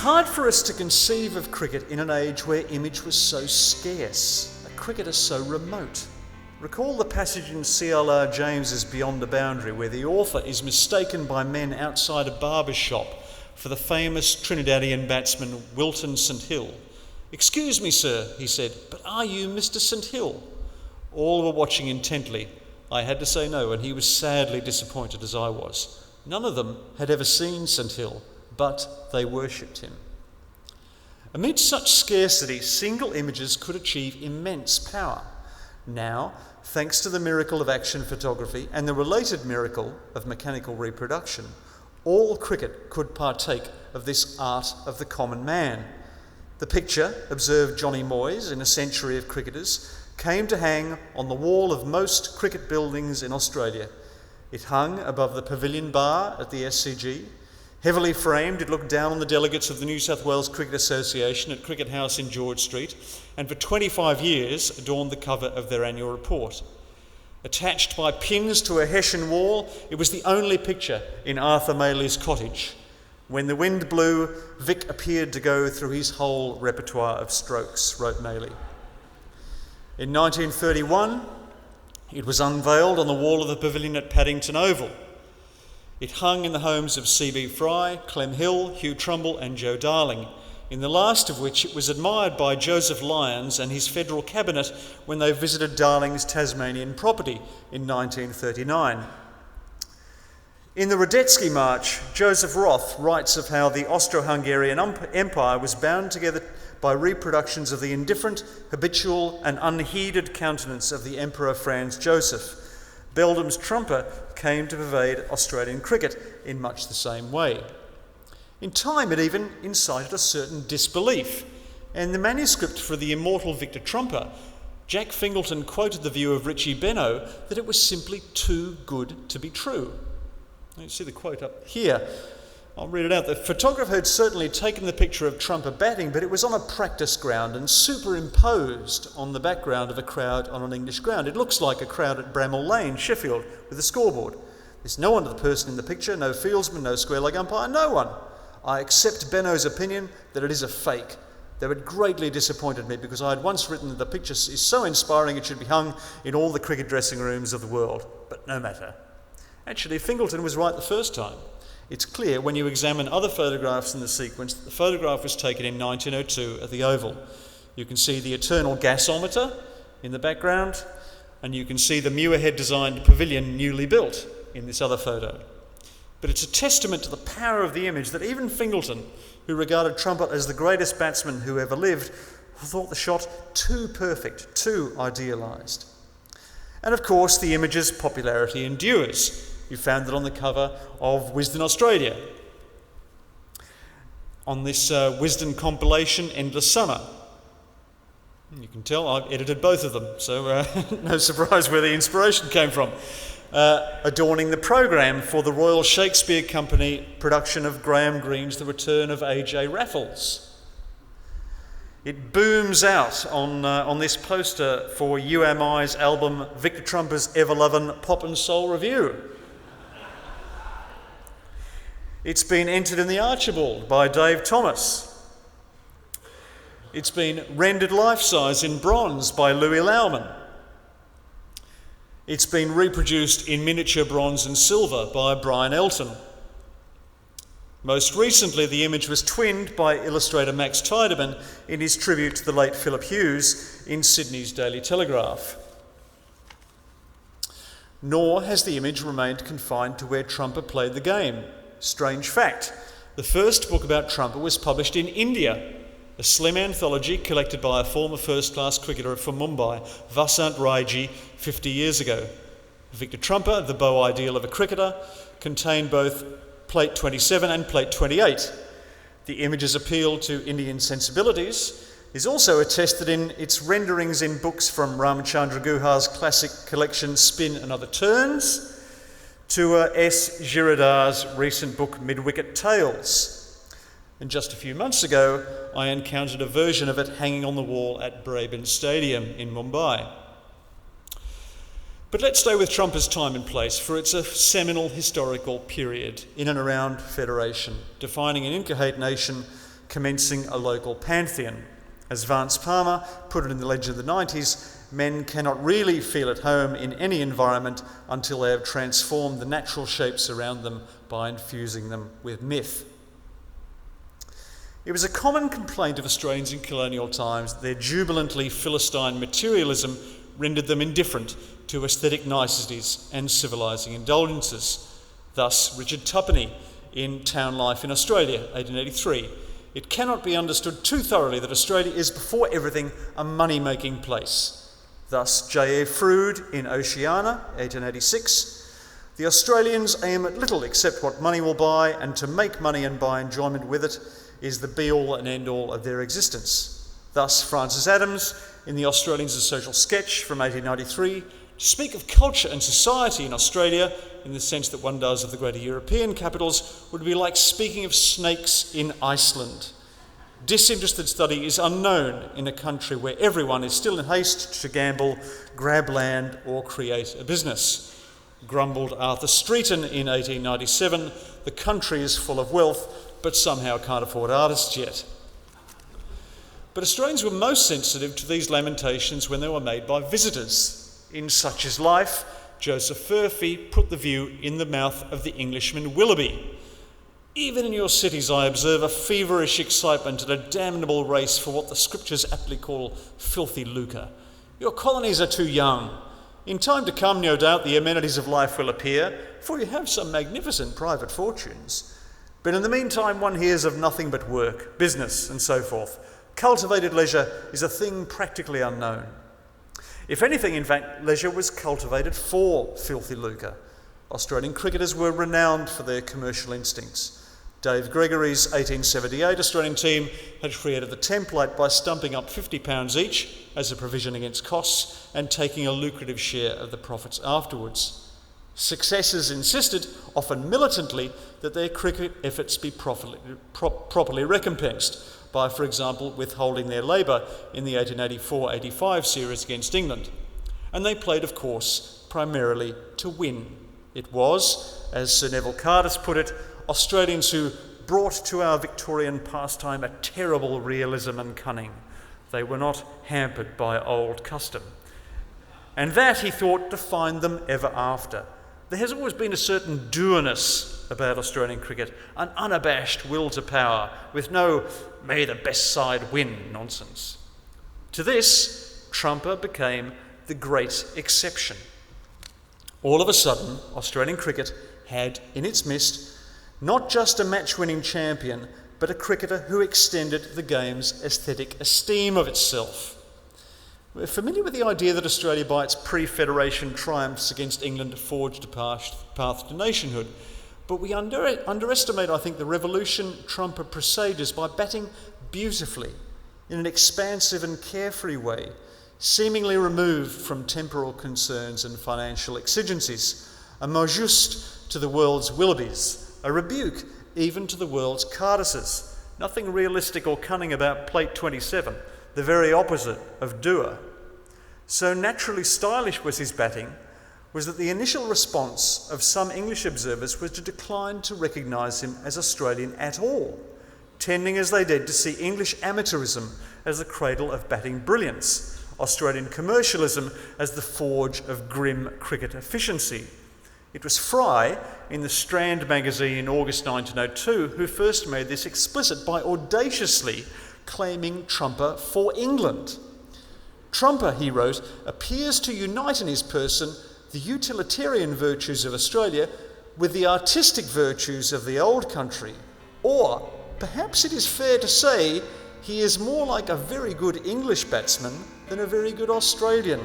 hard for us to conceive of cricket in an age where image was so scarce, a cricketer so remote. Recall the passage in C.L.R. James's Beyond the Boundary, where the author is mistaken by men outside a barber's shop for the famous Trinidadian batsman Wilton St Hill. "Excuse me, sir," he said, "but are you Mr. St Hill?" All were watching intently. I had to say no, and he was sadly disappointed, as I was. None of them had ever seen St Hill, but they worshipped him. Amid such scarcity, single images could achieve immense power. Now, thanks to the miracle of action photography and the related miracle of mechanical reproduction, all cricket could partake of this art of the common man. The picture, observed Johnny Moyes in A Century of Cricketers, came to hang on the wall of most cricket buildings in Australia. It hung above the pavilion bar at the SCG. Heavily framed, it looked down on the delegates of the New South Wales Cricket Association at Cricket House in George Street, and for 25 years adorned the cover of their annual report. Attached by pins to a Hessian wall, it was the only picture in Arthur Maylie's cottage. When the wind blew, Vic appeared to go through his whole repertoire of strokes, wrote Maylie. In 1931, it was unveiled on the wall of the pavilion at Paddington Oval. It hung in the homes of C.B. Fry, Clem Hill, Hugh Trumbull and Joe Darling, in the last of which it was admired by Joseph Lyons and his federal cabinet when they visited Darling's Tasmanian property in 1939. In the Radetzky March, Joseph Roth writes of how the Austro-Hungarian Empire was bound together by reproductions of the indifferent, habitual and unheeded countenance of the Emperor Franz Joseph. Beldam's trumper came to pervade Australian cricket in much the same way. In time, it even incited a certain disbelief. In the manuscript for the immortal Victor Trumper, Jack Fingleton quoted the view of Richie Benno that it was simply too good to be true. You see the quote up here. I'll read it out. The photographer had certainly taken the picture of Trumper batting, but it was on a practice ground and superimposed on the background of a crowd on an English ground. It looks like a crowd at Bramall Lane, Sheffield, with a scoreboard. There's no one to the person in the picture, no fieldsman, no square leg umpire, no one. I accept Benno's opinion that it is a fake. Though it greatly disappointed me because I had once written that the picture is so inspiring it should be hung in all the cricket dressing rooms of the world. But no matter. Actually, Fingleton was right the first time. It's clear when you examine other photographs in the sequence that the photograph was taken in 1902 at the Oval. You can see the eternal gasometer in the background, and you can see the Muirhead-designed pavilion newly built in this other photo. But it's a testament to the power of the image that even Fingleton, who regarded Trumper as the greatest batsman who ever lived, thought the shot too perfect, too idealised. And of course, the image's popularity endures. You found it on the cover of Wisden Australia. On this Wisden compilation, Endless Summer. You can tell I've edited both of them, so no surprise where the inspiration came from. Adorning the programme for the Royal Shakespeare Company production of Graham Greene's The Return of A.J. Raffles. It booms out on this poster for UMI's album Victor Trumper's Ever-Lovin' Pop and Soul Review. It's been entered in the Archibald by Dave Thomas. It's been rendered life-size in bronze by Louis Lauman. It's been reproduced in miniature bronze and silver by Brian Elton. Most recently, the image was twinned by illustrator Max Tiedemann in his tribute to the late Philip Hughes in Sydney's Daily Telegraph. Nor has the image remained confined to where Trumper played the game. Strange fact, the first book about Trumper was published in India, a slim anthology collected by a former first-class cricketer from Mumbai, Vasant Raiji, 50 years ago. Victor Trumper, the beau ideal of a cricketer, contained both plate 27 and plate 28. The image's appeal to Indian sensibilities is also attested in its renderings in books from Ramchandra Guha's classic collection Spin and Other Turns, to S. Girardar's recent book Mid-Wicket Tales. And just a few months ago, I encountered a version of it hanging on the wall at Braben Stadium in Mumbai. But let's stay with Trumper's time and place, for it's a seminal historical period in and around Federation, defining an incoherent nation commencing a local pantheon. As Vance Palmer put it in the Ledger of the 90s, men cannot really feel at home in any environment until they have transformed the natural shapes around them by infusing them with myth. It was a common complaint of Australians in colonial times that their jubilantly Philistine materialism rendered them indifferent to aesthetic niceties and civilising indulgences. Thus, Richard Tuppenny in Town Life in Australia, 1883. It cannot be understood too thoroughly that Australia is, before everything, a money-making place. Thus, J.A. Froude in Oceania, 1886. The Australians aim at little except what money will buy, and to make money and buy enjoyment with it is the be-all and end-all of their existence. Thus, Francis Adams, in The Australians, a Social Sketch from 1893, to speak of culture and society in Australia, in the sense that one does of the greater European capitals, would be like speaking of snakes in Iceland. Disinterested study is unknown in a country where everyone is still in haste to gamble, grab land, or create a business. Grumbled Arthur Streeton in 1897, the country is full of wealth, but somehow can't afford artists yet. But Australians were most sensitive to these lamentations when they were made by visitors. In Such is Life, Joseph Furphy put the view in the mouth of the Englishman Willoughby. Even in your cities I observe a feverish excitement and a damnable race for what the scriptures aptly call filthy lucre. Your colonies are too young. In time to come, no doubt, the amenities of life will appear, for you have some magnificent private fortunes. But in the meantime, one hears of nothing but work, business, and so forth. Cultivated leisure is a thing practically unknown. If anything, in fact, leisure was cultivated for filthy lucre. Australian cricketers were renowned for their commercial instincts. Dave Gregory's 1878 Australian team had created the template by stumping up £50 each as a provision against costs and taking a lucrative share of the profits afterwards. Successors insisted, often militantly, that their cricket efforts be properly recompensed by, for example, withholding their labour in the 1884-85 series against England. And they played, of course, primarily to win. It was, as Sir Neville Cardus put it, Australians who brought to our Victorian pastime a terrible realism and cunning. They were not hampered by old custom. And that, he thought, defined them ever after. There has always been a certain dourness about Australian cricket, an unabashed will to power, with no "may the best side win" nonsense. To this, Trumper became the great exception. All of a sudden, Australian cricket had in its midst not just a match-winning champion, but a cricketer who extended the game's aesthetic esteem of itself. We're familiar with the idea that Australia, by its pre-Federation triumphs against England, forged a path to nationhood. But we underestimate, I think, the revolution Trumper presages by batting beautifully, in an expansive and carefree way, seemingly removed from temporal concerns and financial exigencies, a mot juste to the world's Willoughbys, a rebuke even to the world's Carduses. Nothing realistic or cunning about Plate 27, the very opposite of doer. So naturally stylish was his batting, was that the initial response of some English observers was to decline to recognise him as Australian at all, tending as they did to see English amateurism as the cradle of batting brilliance, Australian commercialism as the forge of grim cricket efficiency. It was Fry, in the Strand magazine in August 1902, who first made this explicit by audaciously claiming Trumper for England. Trumper, he wrote, appears to unite in his person the utilitarian virtues of Australia with the artistic virtues of the old country. Or, perhaps it is fair to say, he is more like a very good English batsman than a very good Australian,